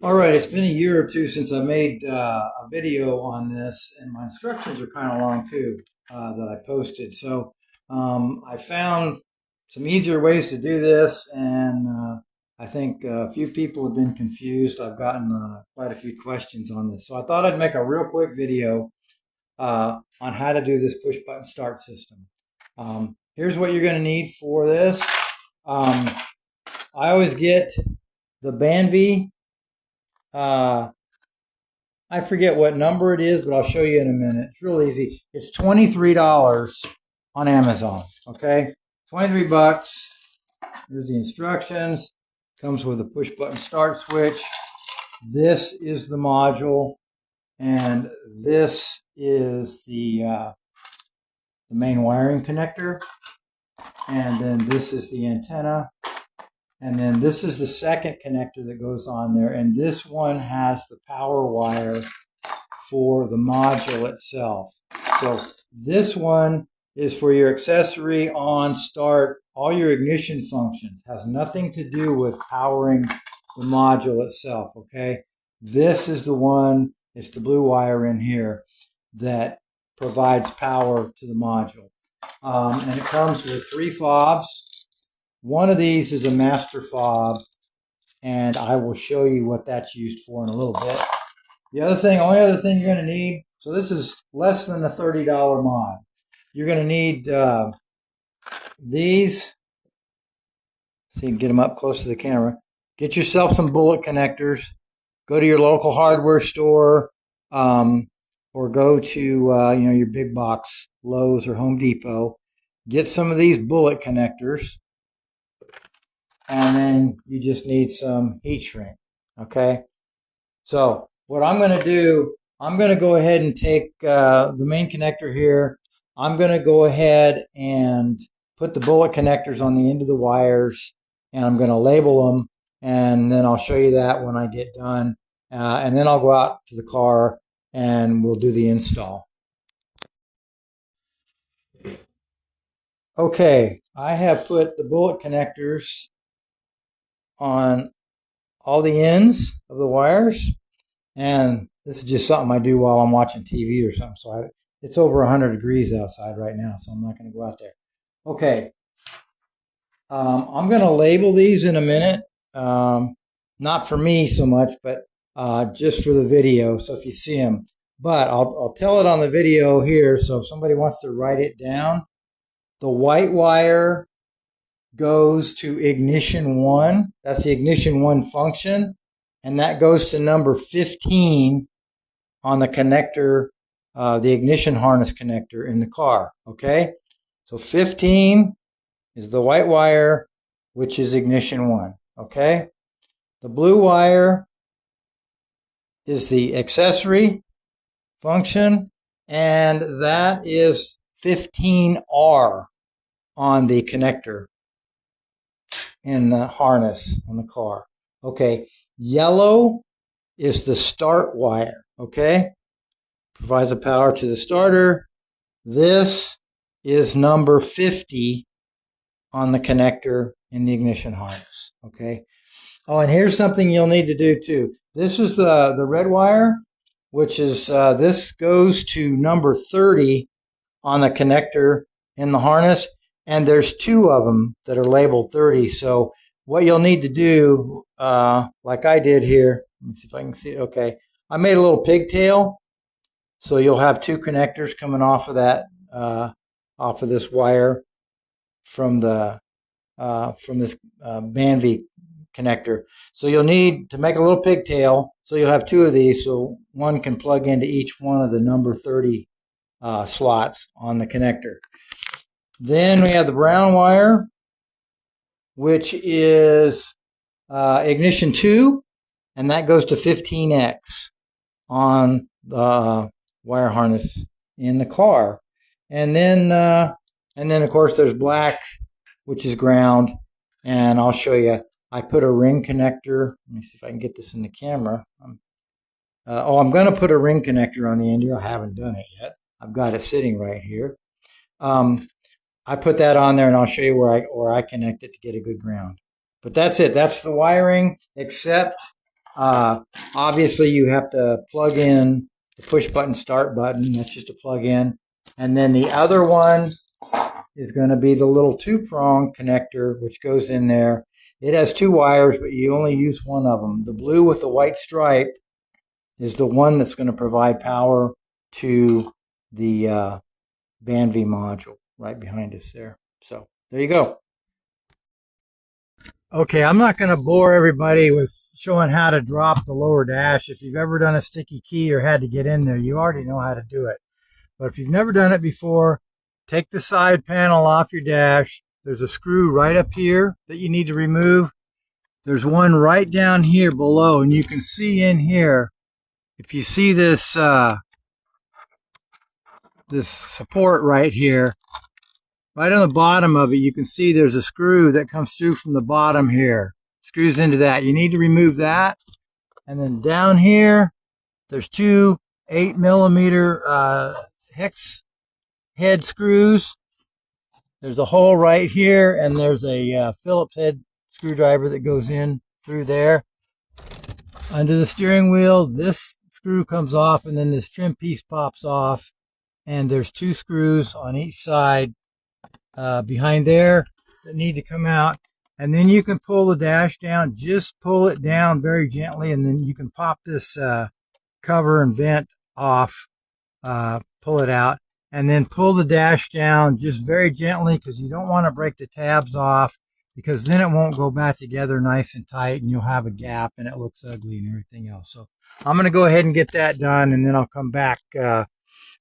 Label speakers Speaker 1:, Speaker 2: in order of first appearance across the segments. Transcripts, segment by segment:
Speaker 1: All right, it's been a year or two since I made a video on this, and my instructions are kind of long too that I posted. So I found some easier ways to do this, and I think a few people have been confused. I've gotten quite a few questions on this, so I thought I'd make a real quick video on how to do this push button start system. Here's what you're going to need for this. Um, I always get the Banvie. Uh, I forget what number it is, but I'll show you in a minute. It's real easy. It's $23 on Amazon. Okay, 23 bucks. Here's the instructions. Comes with a push button start switch. This is the module, and this is the main wiring connector, and then this is the antenna, and then this is the second connector that goes on there, and this one has the power wire for the module itself. So this one is for your accessory, on, start, all your ignition functions. Has nothing to do with powering the module itself, okay? This is the one, it's the blue wire in here that provides power to the module. And it comes with 3 fobs. One of these is a master fob, and I will show you what that's used for in a little bit. The only other thing you're going to need, so this is less than a $30 mod. You're going to need these. So you can get them up close to the camera. Get yourself some bullet connectors. Go to your local hardware store, or go to your big box, Lowe's or Home Depot. Get some of these bullet connectors, and then you just need some heat shrink. Okay, so what I'm going to do, I'm going to go ahead and take the main connector here. I'm going to go ahead and put the bullet connectors on the end of the wires, and I'm going to label them, and then I'll show you that when I get done. And then I'll go out to the car and we'll do the install. Okay, I have put the bullet connectors on all the ends of the wires. And this is just something I do while I'm watching TV or something. So it's over 100 degrees outside right now, so I'm not going to go out there. Okay. I'm going to label these in a minute. Not for me so much, but just for the video, so if you see them. But I'll tell it on the video here, so if somebody wants to write it down, the white wire goes to ignition 1. That's the ignition 1 function. And that goes to number 15 on the connector, the ignition harness connector in the car. Okay? So 15 is the white wire, which is ignition 1. Okay? The blue wire is the accessory function, and that is 15R on the connector in the harness on the car. Okay. Yellow is the start wire, okay? Provides the power to the starter. This is number 50 on the connector in the ignition harness, okay? Oh, and here's something you'll need to do too. This is the red wire, which is, this goes to number 30 on the connector in the harness, and there's 2 of them that are labeled 30, so what you'll need to do, like I did here, let me see if I can see it. Okay, I made a little pigtail, so you'll have 2 connectors coming off of that, off of this wire from the from this Banvie connector. So you'll need to make a little pigtail. So you'll have 2 of these, so one can plug into each one of the number 30 slots on the connector. Then we have the brown wire, which is ignition 2, and that goes to 15X on the wire harness in the car. And then of course there's black, which is ground, and I'll show you. I put a ring connector. Let me see if I can get this in the camera. I'm going to put a ring connector on the end here. I haven't done it yet. I've got it sitting right here. I put that on there, and I'll show you where I connect it to get a good ground. But that's it. That's the wiring, except Obviously, you have to plug in the push button start button. That's just a plug in. And then the other one is going to be the little 2-prong connector, which goes in there. It has 2 wires, but you only use one of them. The blue with the white stripe is the one that's going to provide power to the Banvie module right behind us there. So there you go. Okay, I'm not going to bore everybody with showing how to drop the lower dash. If you've ever done a sticky key or had to get in there, you already know how to do it. But if you've never done it before, take the side panel off your dash. There's a screw right up here that you need to remove. There's one right down here below, and you can see in here, if you see this this support right here, right on the bottom of it, you can see there's a screw that comes through from the bottom here. Screws into that. You need to remove that. And then down here, there's 2 8mm hex head screws. There's a hole right here, and there's a Phillips head screwdriver that goes in through there. Under the steering wheel, this screw comes off, and then this trim piece pops off. And there's 2 screws on each side behind there that need to come out. And then you can pull the dash down. Just pull it down very gently, and then you can pop this cover and vent off, pull it out, and then pull the dash down just very gently, because you don't want to break the tabs off, because then it won't go back together nice and tight, and you'll have a gap, and it looks ugly and everything else. So I'm going to go ahead and get that done, and then I'll come back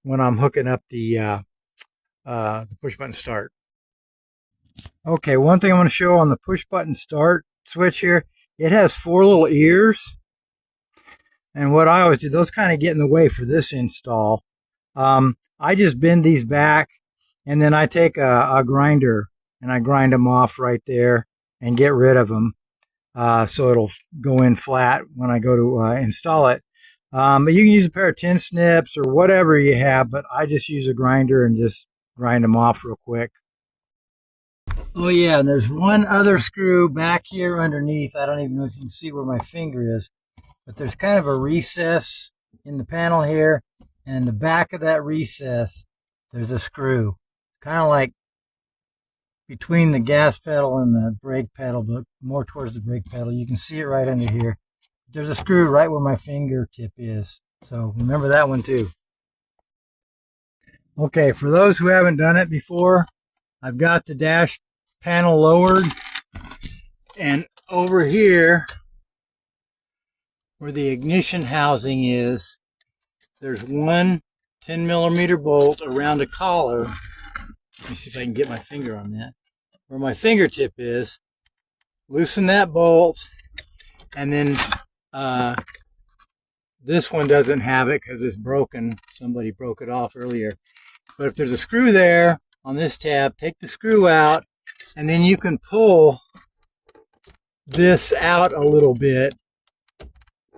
Speaker 1: when I'm hooking up the push button start. Okay, one thing I want to show on the push button start switch here, it has 4 little ears. And what I always do, those kind of get in the way for this install. I just bend these back, and then I take a grinder and I grind them off right there and get rid of them. So it'll go in flat when I go to install it. But you can use a pair of tin snips or whatever you have, but I just use a grinder and just grind them off real quick. Oh yeah, and there's one other screw back here underneath. I don't even know if you can see where my finger is, but there's kind of a recess in the panel here, and in the back of that recess, there's a screw. It's kind of like between the gas pedal and the brake pedal, but more towards the brake pedal. You can see it right under here. There's a screw right where my fingertip is. So remember that one too. Okay, for those who haven't done it before, I've got the dash panel lowered, and over here where the ignition housing is, there's one 10mm bolt around a collar. Let me see if I can get my finger on that. Where my fingertip is, loosen that bolt, and then this one doesn't have it because it's broken. Somebody broke it off earlier. But if there's a screw there on this tab, take the screw out, and then you can pull this out a little bit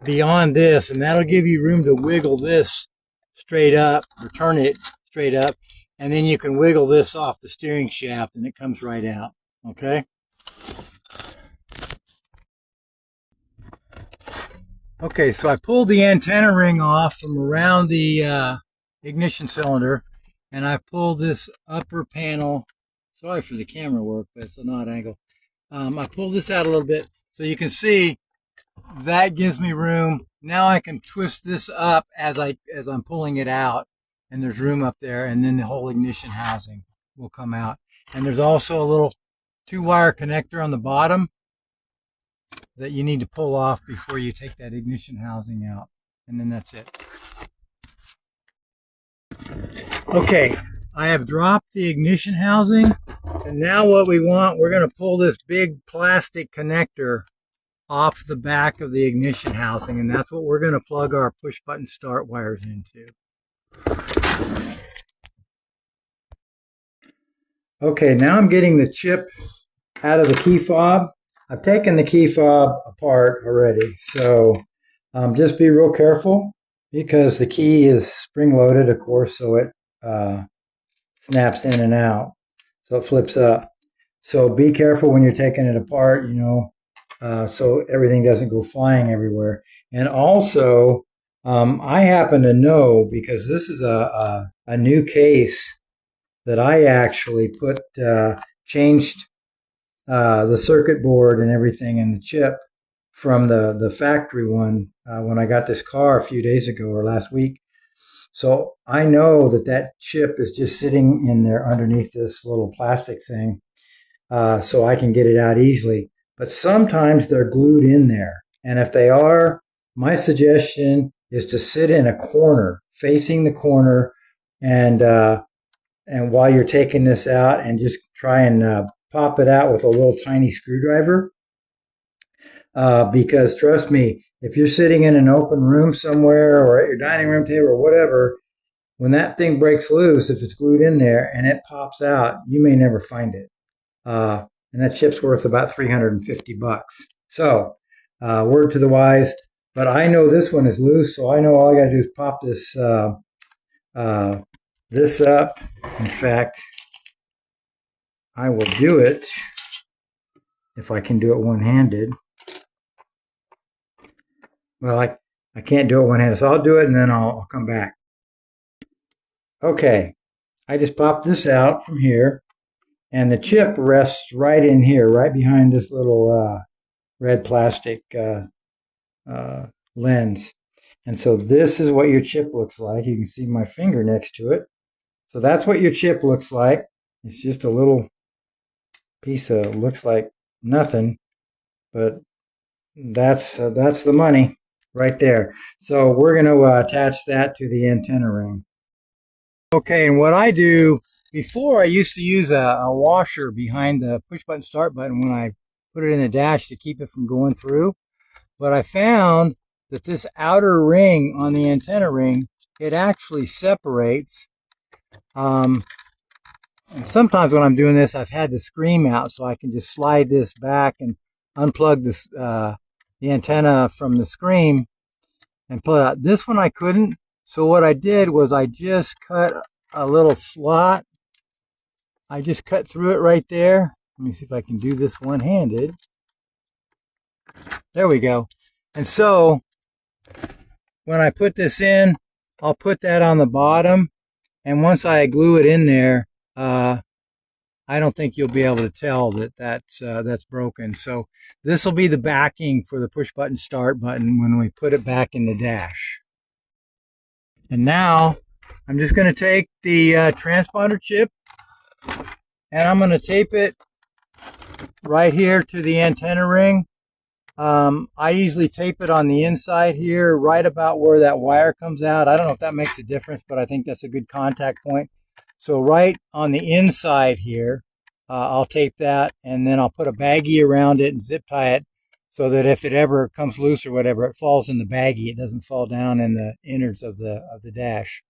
Speaker 1: beyond this, and that'll give you room to wiggle this straight up, or turn it straight up, and then you can wiggle this off the steering shaft and it comes right out. Okay? Okay, so I pulled the antenna ring off from around the ignition cylinder, and I pulled this upper panel. Sorry for the camera work, but it's an odd angle. I pulled this out a little bit so you can see that gives me room. Now I can twist this up as I'm pulling it out, and there's room up there, and then the whole ignition housing will come out. And there's also a little 2-wire connector on the bottom that you need to pull off before you take that ignition housing out, and then that's it. Okay, I have dropped the ignition housing, and now what we want, we're going to pull this big plastic connector off the back of the ignition housing, and that's what we're going to plug our push button start wires into. Okay, now I'm getting the chip out of the key fob. I've taken the key fob apart already, so just be real careful, because the key is spring-loaded, of course, so it snaps in and out, so it flips up. So be careful when you're taking it apart, you know, so everything doesn't go flying everywhere. And also, I happen to know, because this is a new case that I actually changed the circuit board and everything and the chip from the factory one when I got this car a few days ago or last week. So I know that chip is just sitting in there underneath this little plastic thing, so I can get it out easily. But sometimes they're glued in there. And if they are, my suggestion is to sit in a corner, facing the corner, and while you're taking this out, and just try and pop it out with a little tiny screwdriver. Because trust me, if you're sitting in an open room somewhere or at your dining room table or whatever, when that thing breaks loose, if it's glued in there and it pops out, you may never find it. And that chip's worth about $350. So, word to the wise. But I know this one is loose, so I know all I got to do is pop this this up. In fact, I will do it if I can do it one-handed. Well, I can't do it one-handed, so I'll do it and then I'll come back. Okay, I just popped this out from here, and the chip rests right in here, right behind this little red plastic lens. And so this is what your chip looks like. You can see my finger next to it. So that's what your chip looks like. It's just a little piece of, looks like nothing, but that's the money right there. So we're going to attach that to the antenna ring. Okay, and what I do, before I used to use a washer behind the push button start button when I put it in the dash to keep it from going through. But I found that this outer ring on the antenna ring, it actually separates. And sometimes when I'm doing this, I've had the screen out, so I can just slide this back and unplug this, the antenna from the screen and pull it out. This one I couldn't, so what I did was I just cut a little slot. I just cut through it right there. Let me see if I can do this one-handed. There we go. And so when I put this in, I'll put that on the bottom, and once I glue it in there, I don't think you'll be able to tell that that's broken. So this will be the backing for the push button start button when we put it back in the dash. And now I'm just going to take the transponder chip, and I'm going to tape it right here to the antenna ring. I usually tape it on the inside here, right about where that wire comes out. I don't know if that makes a difference, but I think that's a good contact point. So right on the inside here, I'll tape that, and then I'll put a baggie around it and zip tie it so that if it ever comes loose or whatever, it falls in the baggie. It doesn't fall down in the innards of the dash.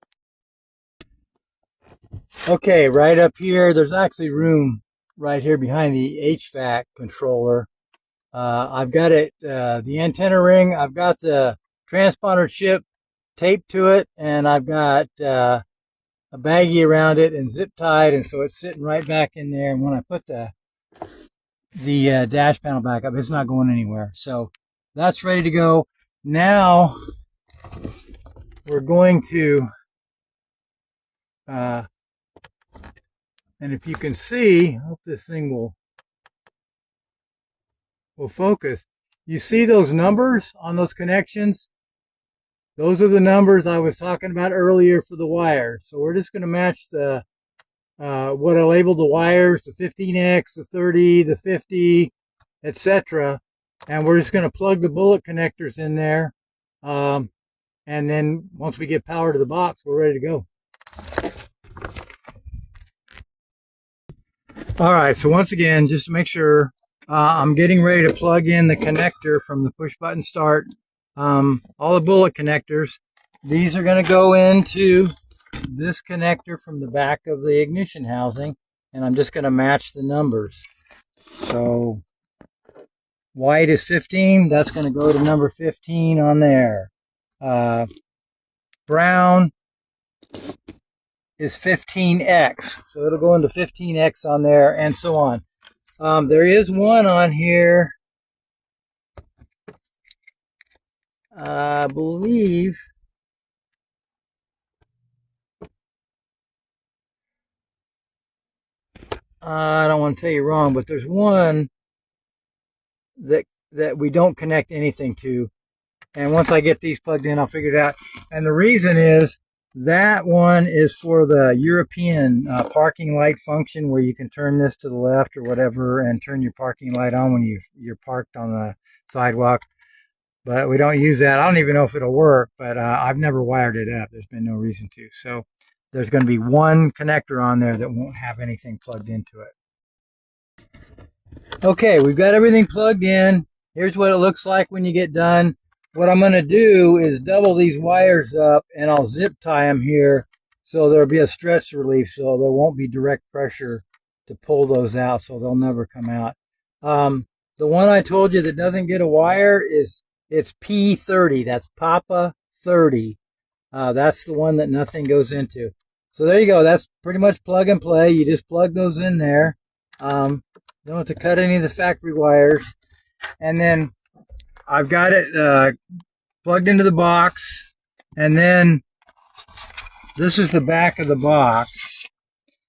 Speaker 1: Okay, right up here, there's actually room right here behind the HVAC controller. I've got it, the antenna ring, I've got the transponder chip taped to it, and I've got a baggie around it and zip tied, and so it's sitting right back in there. And when I put the dash panel back up, it's not going anywhere. So that's ready to go. Now we're going to, and if you can see, I hope this thing will focus. You see those numbers on those connections? Those are the numbers I was talking about earlier for the wire. So we're just going to match the what I labeled the wires, the 15X, the 30, the 50, etc. And we're just going to plug the bullet connectors in there. And then once we get power to the box, we're ready to go. All right, so once again, just to make sure, I'm getting ready to plug in the connector from the push button start. All the bullet connectors. These are going to go into this connector from the back of the ignition housing, and I'm just going to match the numbers. So white is 15. That's going to go to number 15 on there. Brown is 15X, so it'll go into 15X on there, and so on. There is one on here I believe, I don't want to tell you wrong, but there's one that we don't connect anything to. And once I get these plugged in, I'll figure it out. And the reason is that one is for the European parking light function, where you can turn this to the left or whatever and turn your parking light on when you're parked on the sidewalk. But we don't use that. I don't even know if it'll work, but I've never wired it up. There's been no reason to. So there's going to be one connector on there that won't have anything plugged into it. Okay, we've got everything plugged in. Here's what it looks like when you get done. What I'm going to do is double these wires up, and I'll zip tie them here so there'll be a stress relief, so there won't be direct pressure to pull those out, so they'll never come out. The one I told you that doesn't get a wire it's P30. That's Papa 30. That's the one that nothing goes into. So there you go. That's pretty much plug and play. You just plug those in there. Don't have to cut any of the factory wires. And then I've got it plugged into the box. And then this is the back of the box.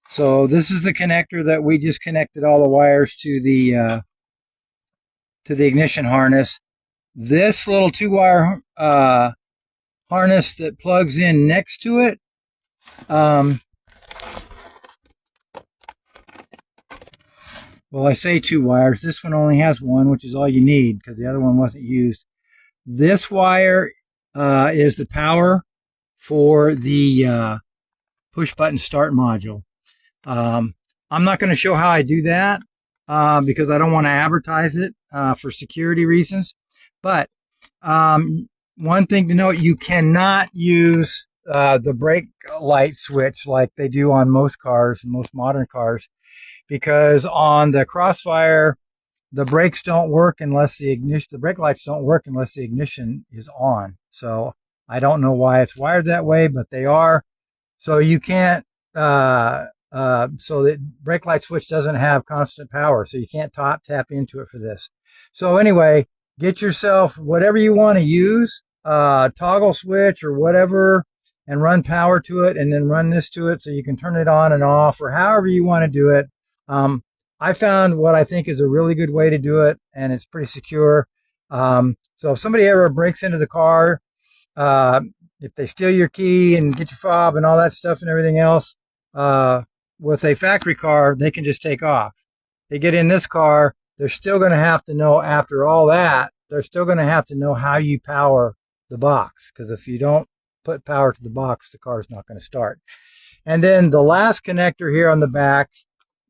Speaker 1: So this is the connector that we just connected all the wires to the ignition harness. This little 2-wire harness that plugs in next to it, well, I say 2 wires. This one only has one, which is all you need because the other one wasn't used. This wire is the power for the push button start module. I'm not going to show how I do that because I don't want to advertise it for security reasons. But one thing to note, you cannot use the brake light switch like they do on most cars, most modern cars, because on the Crossfire, the brakes don't work unless the brake lights don't work unless the ignition is on. So I don't know why it's wired that way, but they are. So you can't, so the brake light switch doesn't have constant power, so you can't tap into it for this. So anyway, get yourself whatever you want to use, toggle switch or whatever, and run power to it, and then run this to it so you can turn it on and off, or however you want to do it. I found what I think is a really good way to do it, and it's pretty secure. So if somebody ever breaks into the car, if they steal your key and get your fob and all that stuff and everything else, with a factory car, they can just take off. They get in this car, they're still going to have to know, after all that, they're still going to have to know how you power the box, because if you don't put power to the box, the car is not going to start. And then the last connector here on the back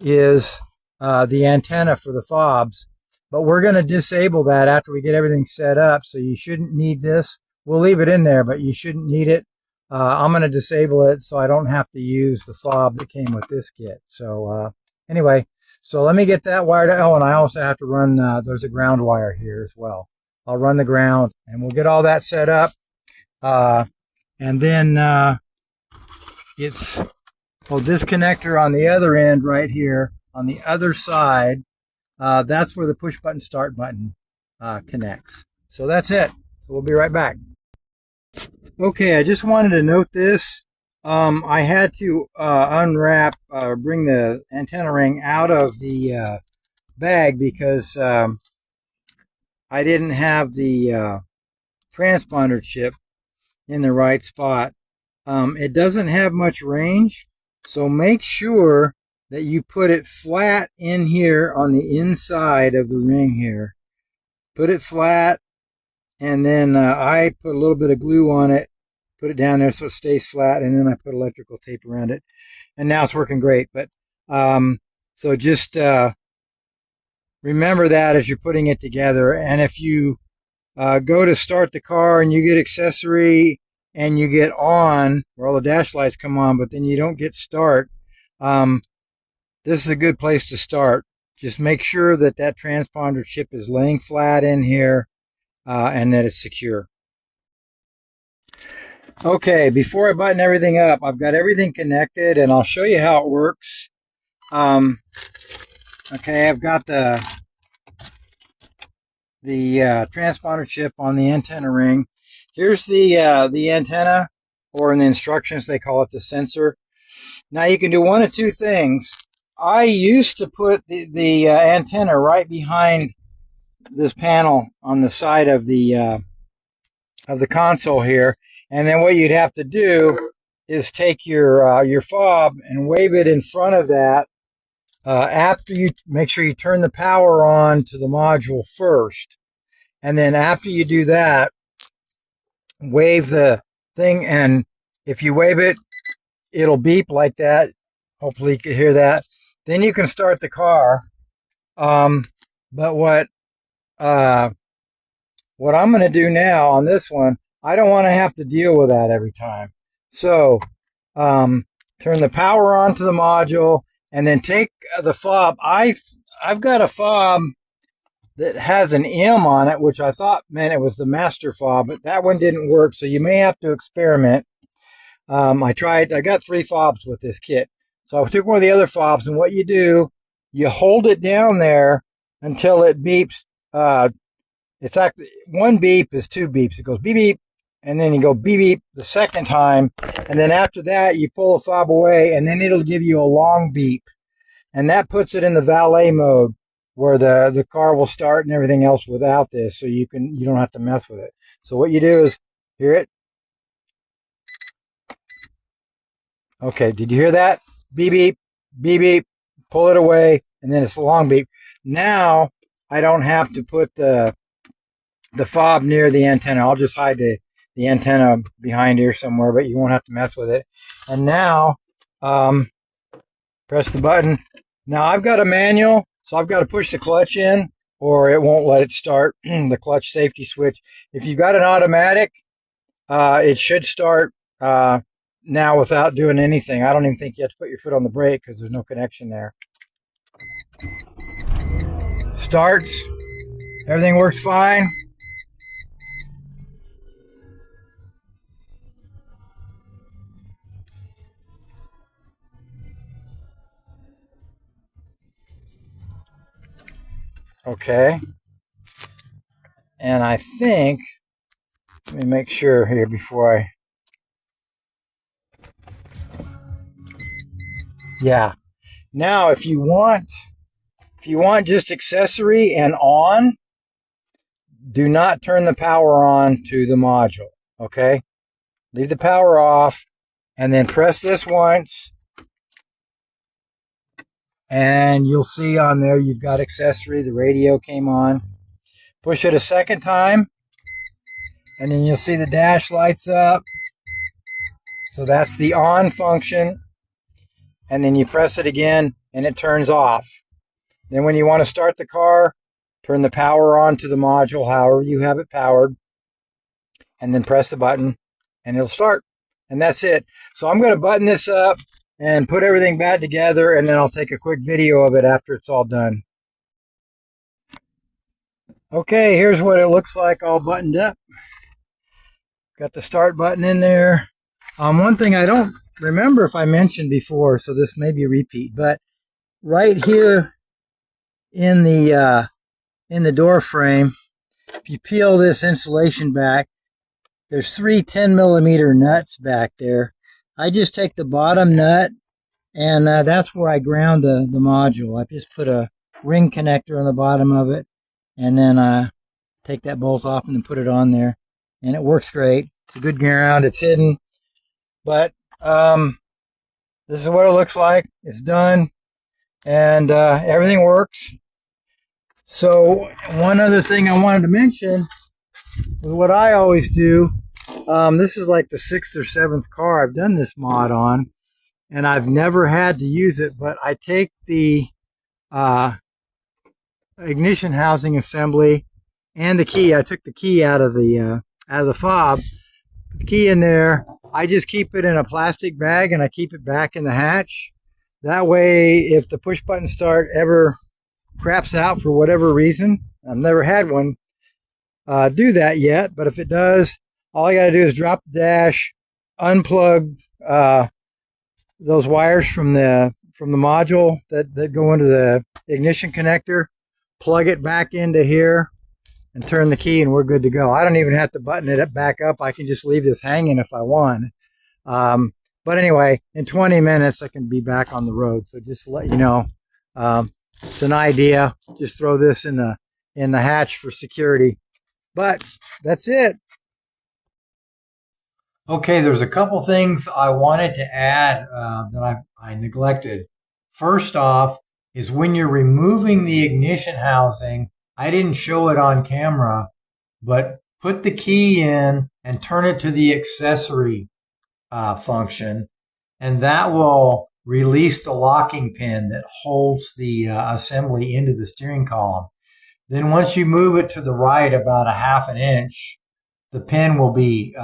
Speaker 1: is the antenna for the fobs, but we're going to disable that after we get everything set up, so you shouldn't need this. We'll leave it in there, but you shouldn't need it. I'm going to disable it so I don't have to use the fob that came with this kit. So anyway, so let me get that wired out. Oh, and I also have to run, there's a ground wire here as well. I'll run the ground, and we'll get all that set up. And then it's, well, this connector on the other end right here, on the other side, that's where the push button start button connects. So that's it. We'll be right back. Okay, I just wanted to note this. I had to unwrap, bring the antenna ring out of the bag because I didn't have the transponder chip in the right spot. It doesn't have much range, so make sure that you put it flat in here on the inside of the ring here. Put it flat, and then I put a little bit of glue on it, put it down there so it stays flat, and then I put electrical tape around it, and now it's working great. But so just remember that as you're putting it together. And if you go to start the car and you get accessory and you get on, where all the dash lights come on, but then you don't get start, this is a good place to start. Just make sure that that transponder chip is laying flat in here and that it's secure. Okay, before I button everything up, I've got everything connected, and I'll show you how it works. Okay, I've got the transponder chip on the antenna ring. Here's the antenna, or in the instructions they call it the sensor. Now you can do one of two things. I used to put the antenna right behind this panel on the side of the console here, and then what you'd have to do is take your fob and wave it in front of that. After you make sure you turn the power on to the module first, and then after you do that, wave the thing, and if you wave it, it'll beep like that. Hopefully you can hear that. Then you can start the car. But what I'm going to do now on this one, I don't want to have to deal with that every time. So turn the power on to the module, and then take the fob. I've got a fob that has an M on it, which I thought meant it was the master fob, but that one didn't work, so you may have to experiment. I got 3 fobs with this kit. So I took one of the other fobs, and what you do, you hold it down there until it beeps. It's actually one beep is 2 beeps. It goes beep beep, and then you go beep beep the second time, and then after that you pull the fob away, and then it'll give you a long beep, and that puts it in the valet mode where the car will start and everything else without this, so you don't have to mess with it. So what you do is hear it. Okay, did you hear that? Beep beep, beep beep. Pull it away, and then it's a long beep. Now I don't have to put the fob near the antenna. I'll just hide the antenna behind here somewhere, but you won't have to mess with it. And now press the button. Now I've got a manual, so I've got to push the clutch in or it won't let it start. The clutch safety switch. If you've got an automatic, it should start now without doing anything. I don't even think you have to put your foot on the brake because there's no connection there. Starts. Everything works fine. Okay. And I think, let me make sure here before I, yeah. Now if you want just accessory and on, do not turn the power on to the module, okay? Leave the power off, and then press this once, and you'll see on there you've got accessory. The radio came on. Push it a second time, and then you'll see the dash lights up. So that's the on function. And then you press it again, and it turns off. Then when you want to start the car, turn the power on to the module, however you have it powered, and then press the button, and it'll start. And that's it. So I'm going to button this up and put everything back together, and then I'll take a quick video of it after it's all done. Okay, here's what it looks like all buttoned up. Got the start button in there. One thing I don't remember if I mentioned before, so this may be a repeat, but right here in the door frame, if you peel this insulation back, there's 3 10mm nuts back there. I just take the bottom nut, and that's where I ground the module. I just put a ring connector on the bottom of it, and then take that bolt off and then put it on there, and it works great. It's a good ground. It's hidden, but this is what it looks like. It's done, and everything works. So one other thing I wanted to mention is what I always do. This is like the 6th or 7th car I've done this mod on, and I've never had to use it, but I take the ignition housing assembly and the key. I took the key out of the fob, put the key in there. I just keep it in a plastic bag, and I keep it back in the hatch. That way, if the push button start ever craps out for whatever reason, I've never had one do that yet, but if it does, all I got to do is drop the dash, unplug those wires from the module that go into the ignition connector, plug it back into here, and turn the key and we're good to go. I don't even have to button it back up. I can just leave this hanging if I want. But anyway, in 20 minutes, I can be back on the road. So just to let you know, it's an idea. Just throw this in the hatch for security. But that's it. Okay, there's a couple things I wanted to add that I neglected. First off is when you're removing the ignition housing, I didn't show it on camera, but put the key in and turn it to the accessory function, and that will release the locking pin that holds the assembly into the steering column. Then once you move it to the right about a half an inch, the pin will be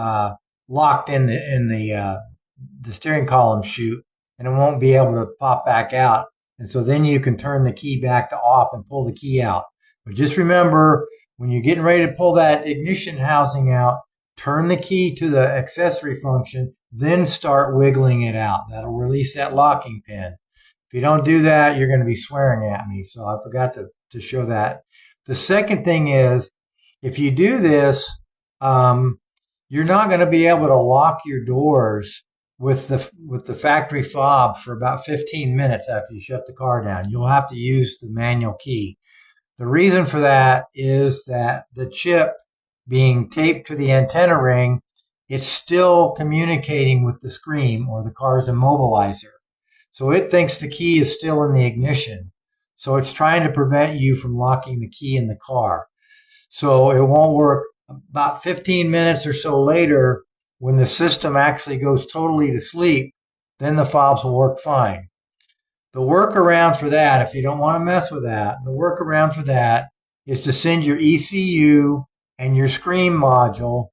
Speaker 1: locked in the steering column chute, and it won't be able to pop back out. And so then you can turn the key back to off and pull the key out. But just remember, when you're getting ready to pull that ignition housing out, turn the key to the accessory function, then start wiggling it out. That'll release that locking pin. If you don't do that, you're going to be swearing at me. So I forgot to show that. The second thing is, if you do this, you're not going to be able to lock your doors with the factory fob for about 15 minutes after you shut the car down. You'll have to use the manual key. The reason for that is that the chip being taped to the antenna ring, it's still communicating with the screen or the car's immobilizer. So it thinks the key is still in the ignition. So it's trying to prevent you from locking the key in the car. So it won't work. About 15 minutes or so later, when the system actually goes totally to sleep, then the fobs will work fine. The workaround for that, if you don't want to mess with that, the workaround for that is to send your ECU and your screen module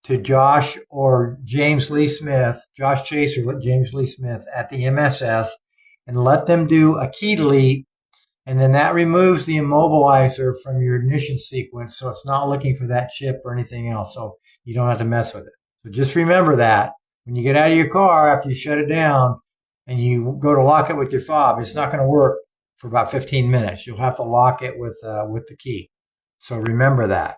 Speaker 1: to Josh or James Lee Smith, Josh Chase or James Lee Smith at the MSS, and let them do a key delete. And then that removes the immobilizer from your ignition sequence, so it's not looking for that chip or anything else, so you don't have to mess with it. So just remember that when you get out of your car after you shut it down and you go to lock it with your fob, it's not going to work for about 15 minutes. You'll have to lock it with the key. So remember that.